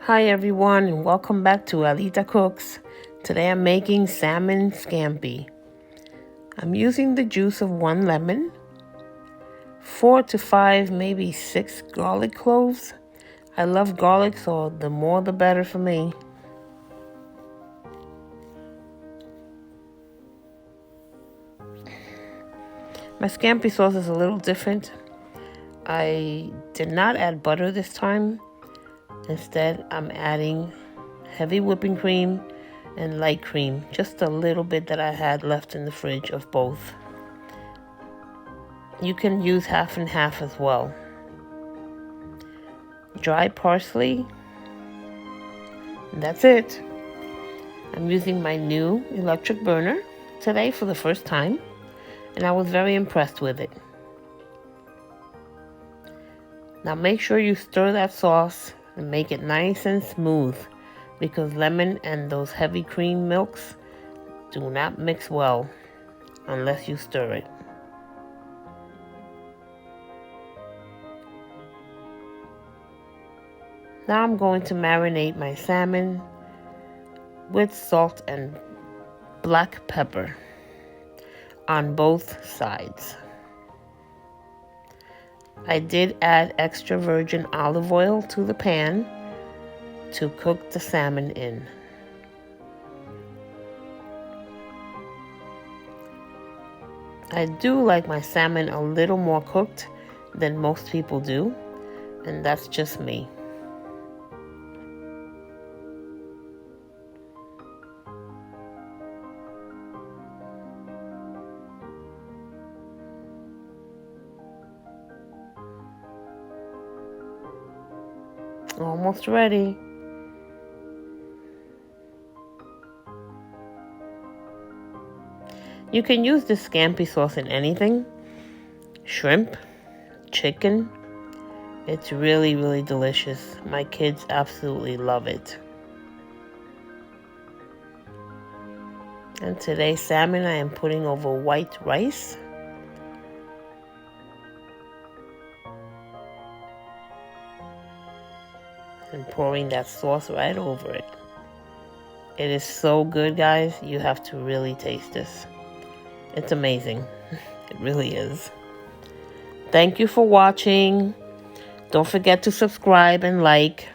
Hi everyone and welcome back to Alita Cooks. Today I'm making salmon scampi. I'm using the juice of 1 lemon, 4 to 5, maybe 6 garlic cloves. I love garlic, so the more the better for me. My scampi sauce is a little different. I did not add butter this time. Instead, I'm adding heavy whipping cream and light cream, just a little bit that I had left in the fridge of both. You can use half and half as well. Dry parsley, and that's it. I'm using my new electric burner today for the first time, and I was very impressed with it. Now make sure you stir that sauce and make it nice and smooth, because lemon and those heavy cream milks do not mix well unless you stir it. Now I'm going to marinate my salmon with salt and black pepper on both sides. I did add extra virgin olive oil to the pan to cook the salmon in. I do like my salmon a little more cooked than most people do, and that's just me. Almost ready. You can use this scampi sauce in anything. Shrimp, chicken. It's really, really delicious. My kids absolutely love it. And today's salmon I am putting over white rice. And pouring that sauce right over it. It is so good, guys. You have to really taste this. It's amazing. It really is. Thank you for watching. Don't forget to subscribe and like.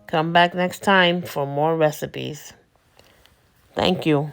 Come back next time for more recipes. Thank you.